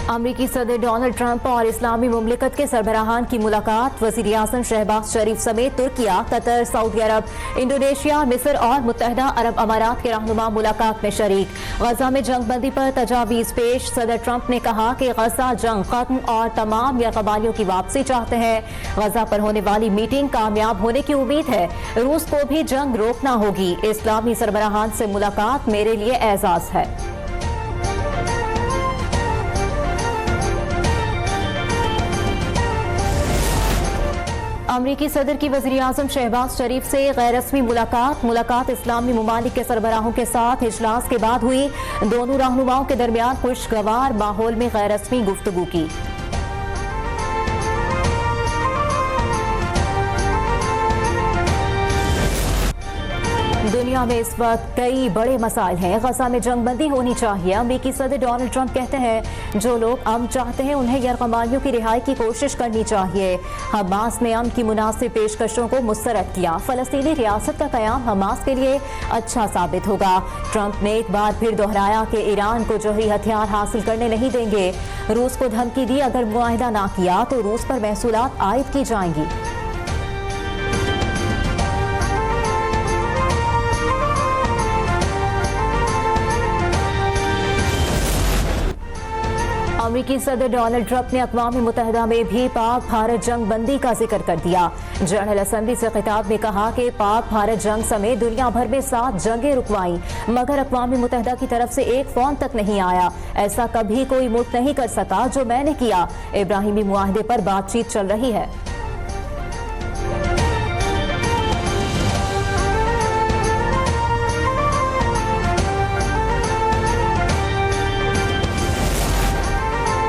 अमरीकी सदर Donald Trump और इस्लामी मुमलिकत के सरबराहान की मुलाकात। वज़ीर आज़म शहबाज शरीफ समेत तुर्किया, कतर, सऊदी अरब, इंडोनेशिया, मिस्र और मुत्तहदा अरब अमारात के रहनुमा मुलाकात में शरीक। गजा में जंगबंदी पर तजावीज़ पेश। सदर ट्रंप ने कहा कि गजा जंग खत्म और तमाम यरगबालियों की वापसी चाहते हैं। गजा पर होने वाली मीटिंग कामयाब होने की उम्मीद है। रूस को भी जंग रोकना होगी। इस्लामी सरबराहान से मुलाकात मेरे लिए एजाज़ है। अमरीकी सदर की वज़ीर आज़म शहबाज शरीफ से गैर रस्मी मुलाकात इस्लामी मुमालिक के सरबराहों के साथ इजलास के बाद हुई। दोनों रहनुमाओं के दरमियान खुशगवार माहौल में गैर रस्मी गुफ्तगू की। दुनिया में इस वक्त कई बड़े मसाइल हैं। गजा में जंगबंदी होनी चाहिए। अमरीकी सदर डोनाल्ड ट्रंप कहते हैं जो लोग अमन चाहते हैं उन्हें यरगमालियों की रिहाई की कोशिश करनी चाहिए। हमास ने अमन की मुनासिब पेशकशों को मुस्तरद किया। फलस्तीनी रियासत का कयाम हमास के लिए अच्छा साबित होगा। ट्रंप ने एक बार फिर दोहराया कि ईरान को जौहरी हथियार हासिल करने नहीं देंगे। रूस को धमकी दी अगर मुआहिदा ना किया तो रूस पर महसूलात आयद की जाएंगी। अमरीकी सदर डोनाल्ड ट्रंप ने अक़वाम मुत्तहिदा में भी पाक भारत जंग बंदी का जिक्र कर दिया। जनरल असम्बली से खिताब में कहा कि पाक भारत जंग समेत दुनिया भर में 7 जंगें रुकवाई मगर अक़वाम मुत्तहिदा की तरफ से एक फोन तक नहीं आया। ऐसा कभी कोई मुल्क नहीं कर सका जो मैंने किया। इब्राहिमी मुआहदे पर बातचीत चल रही है।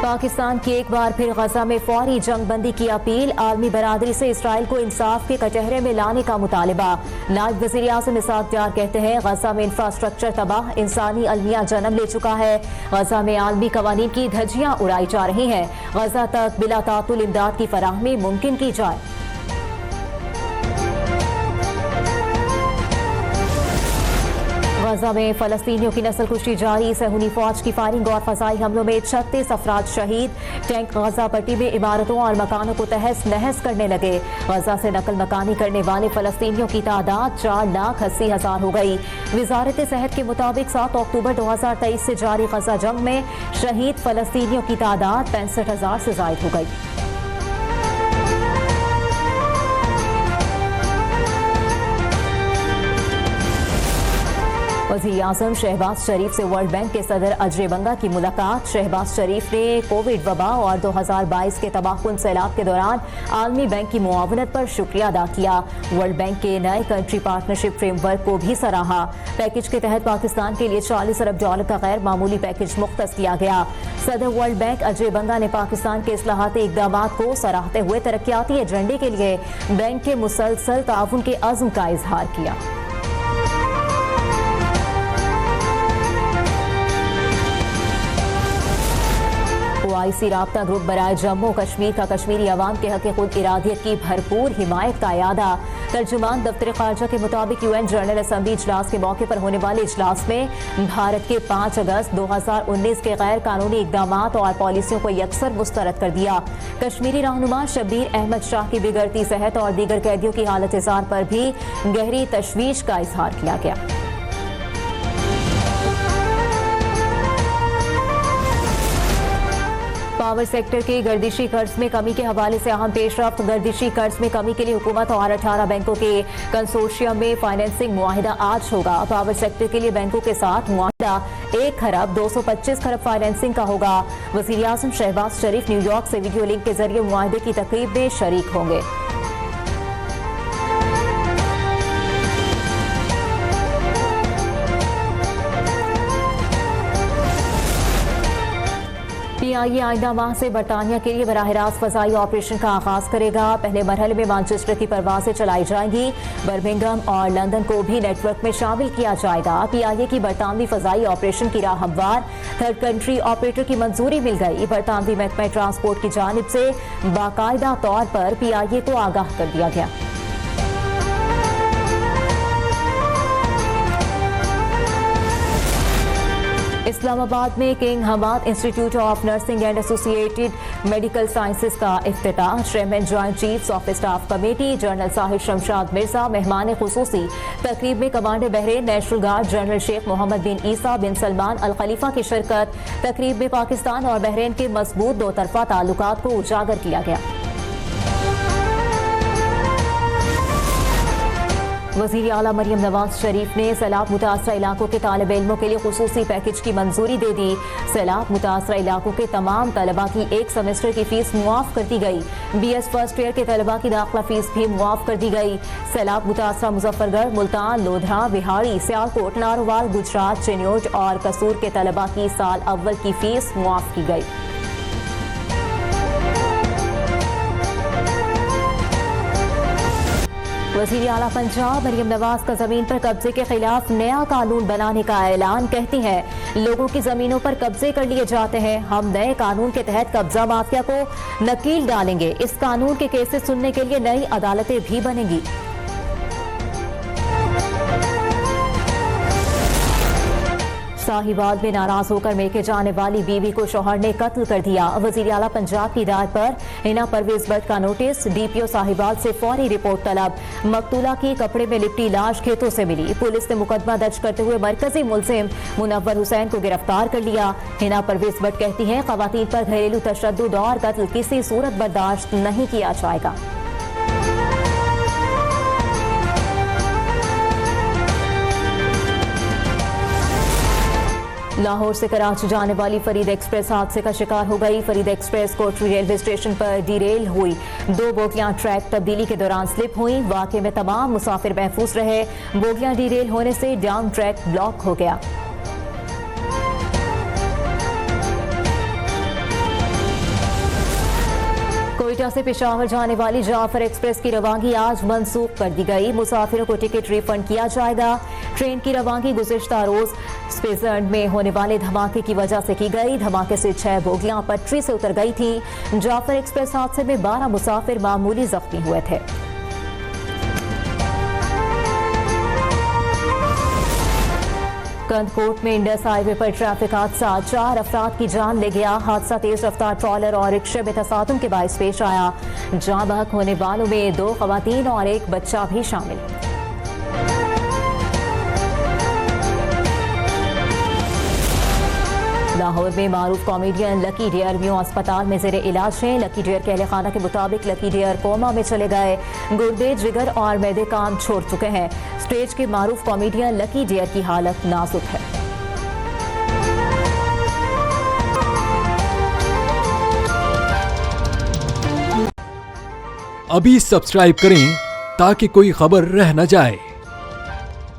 पाकिस्तान की एक बार फिर गजा में फौरी जंगबंदी की अपील। आलमी बरादरी से इसराइल को इंसाफ के कटहरे में लाने का मुतालबा। नायब वज़ीर आज़म इसहाक डार कहते हैं गजा में इंफ्रास्ट्रक्चर तबाह, इंसानी अलमिया जन्म ले चुका है। गजा में आलमी कवानीन की धज्जियां उड़ाई जा रही हैं। गजा तक बिला तातुल इमदाद की फराहमी मुमकिन की जाए। गजा में फलस्तीनियों की नस्लकुशी जारी। सहूनी फौज की फायरिंग और फजाई हमलों में 36 अफराद शहीद। टैंक गजा पट्टी में इमारतों और मकानों को तहस नहस करने लगे। गजा से नकल मकानी करने वाले फलस्तीनियों की तादाद 4,80,000 हो गई। वजारत सेहत के मुताबिक 7 अक्टूबर 2023 से जारी गजा जंग में शहीद फलस्तीनियों की तादाद 65,000 से जायद हो गई। वज़ीर आज़म शहबाज शरीफ से वर्ल्ड बैंक के सदर अजय बंगा की मुलाकात। शहबाज शरीफ ने कोविड वबा और 2022 के तबाहकुन सैलाब के दौरान आलमी बैंक की मुआवनत पर शुक्रिया अदा किया। वर्ल्ड बैंक के नए कंट्री पार्टनरशिप फ्रेमवर्क को भी सराहा। पैकेज के तहत पाकिस्तान के लिए $40 अरब का गैर मामूली पैकेज मुख्तस किया गया। सदर वर्ल्ड बैंक अजय बंगा ने पाकिस्तान के इस्लाहाती इक़दामात को सराहते हुए तरक्याती एजेंडे के लिए बैंक के मुसलसल ताउन के अज़्म का इजहार किया। OIC राब्ता ग्रुप बराए जम्मू कश्मीर का कश्मीरी अवाम के हक़ खुद इरादियत की भरपूर हिमायत का इरादा। तर्जुमान दफ्तर ख़ारजा के मुताबिक UN जनरल असम्बली इजलास के मौके पर होने वाले इजलास में भारत के 5 अगस्त 2019 के गैर कानूनी इक़दामात और पॉलिसियों को यकसर मुस्तरद कर दिया। कश्मीरी रहनुमा शब्बीर अहमद शाह की बिगड़ती सेहत और दीगर कैदियों की हालत इज़हार पर भी गहरी तशवीश का इजहार किया गया। पावर सेक्टर के गर्दिशी कर्ज में कमी के हवाले से अहम पेशरफ्त। गर्दिशी कर्ज में कमी के लिए हुकूमत और 18 बैंकों के कंसोर्शियम में फाइनेंसिंग मुआहिदा आज होगा। पावर सेक्टर के लिए बैंकों के साथ मुआहिदा 1 खरब 225 खरब फाइनेंसिंग का होगा। वज़ीर आज़म शहबाज शरीफ न्यूयॉर्क से वीडियो लिंक के जरिए मुआहिदे की तकरीब में शरीक होंगे। PIA आइंदा माह से बरतानिया के लिए बराह रास्त फ़ज़ाई ऑपरेशन का आगाज करेगा। पहले मरहले में मैनचेस्टर की परवाजें चलाई जाएंगी। बर्मिंघम और लंदन को भी नेटवर्क में शामिल किया जाएगा। PIA की बरतानवी फ़ज़ाई ऑपरेशन की राह हमवार। थर्ड कंट्री ऑपरेटर की मंजूरी मिल गई। बरतानवी महकमा ट्रांसपोर्ट की जानिब से बाकायदा तौर पर PIA को आगाह कर दिया गया। इस्लामाबाद में King Hamad institute of nursing and associated medical sciences का इफ्तिताह। Chairman joint chiefs of staff committee general Sahid Shamshad Mirza मेहमान खुसूसी। तकरीब में commander Bahrain national guard general Sheikh Mohammed bin Isa bin Salman Al Khalifa की शिरकत। तकरीब में पाकिस्तान और बहरीन के मजबूत दो तरफा ताल्लुकात को उजागर किया गया। वज़ीर आला मरियम नवाज शरीफ ने सैलाब मुतासरा इलाकों के तालिब इल्मों के लिए खुसूसी पैकेज की मंजूरी दे दी। सैलाब मुतासरा इलाकों के तमाम तलबा की एक सेमेस्टर की फीस मुआफ कर दी गई। BS फर्स्ट ईयर के तलबा की दाखिला फीस भी मुआफ कर दी गई। सैलाब मुतासरा मुजफ्फरगढ़, मुल्तान, लोधरा, बिहाड़ी, सियालकोट, नारोवाल, गुजरात, चिन्योट और कसूर के तलबा की साल अव्वल की फीस मुआफ की गई। वज़ीर आला पंजाब मरियम नवाज का जमीन पर कब्जे के खिलाफ नया कानून बनाने का ऐलान। कहती हैं लोगों की जमीनों पर कब्जे कर लिए जाते हैं, हम नए कानून के तहत कब्जा माफिया को नकील डालेंगे। इस कानून के केसेस सुनने के लिए नई अदालतें भी बनेंगी। साहिवाल में नाराज होकर मेके जाने वाली बीवी को शौहर ने कत्ल कर दिया। वज़ीर आला पंजाब की हिदायत पर हिना परवेज भट्ट का नोटिस। DPO साहिवाल से फौरी रिपोर्ट तलब। मकतूला की कपड़े में लिपटी लाश खेतों से मिली। पुलिस ने मुकदमा दर्ज करते हुए मरकजी मुलजिम मुनव्वर हुसैन को गिरफ्तार कर लिया। हिना परवेज भट्ट कहती हैं खवातीन पर घरेलू तशद्दुद और कत्ल किसी सूरत बर्दाश्त नहीं किया जाएगा। लाहौर से कराची जाने वाली फरीद एक्सप्रेस हादसे का शिकार हो गई। फरीद एक्सप्रेस कोटरी रेलवे स्टेशन पर डिरेल हुई। 2 बोगियां ट्रैक तब्दीली के दौरान स्लिप हुई। वाकये में तमाम मुसाफिर महफूज रहे। बोगियां डिरेल होने से डाउन ट्रैक ब्लॉक हो गया। कोयटा से पेशावर जाने वाली जाफर एक्सप्रेस की रवानगी आज मंसूख कर दी गई। मुसाफिरों को टिकट रिफंड किया जाएगा। ट्रेन की रवानगी गुज़िश्ता रोज स्पेसर्ड में होने वाले धमाके की वजह से की गई। धमाके से 6 बोगियां पटरी से उतर गई थी। जाफर एक्सप्रेस हादसे में 12 मुसाफिर मामूली जख्मी हुए थे। कंदकोट में इंडस हाईवे पर ट्रैफिक हादसा, 4 अफराद की जान ले गया। हादसा तेज रफ्तार ट्रॉलर और रिक्शे में तसादुम के बाइस पेश आया। जान बहक होने वालों में 2 खवातीन और 1 बच्चा भी शामिल। लाहौर में मारूफ कॉमेडियन लकी डियर म्यू अस्पताल में जेर इलाज हैं। लकी डियर के अहले खाना के मुताबिक लकी डियर कोमा में चले गए। गुर्दे, जिगर और मैदे काम छोड़ चुके हैं। स्टेज के मारूफ कॉमेडियन लकी डियर की हालत नाजुक है। अभी सब्सक्राइब करें ताकि कोई खबर रह न जाए।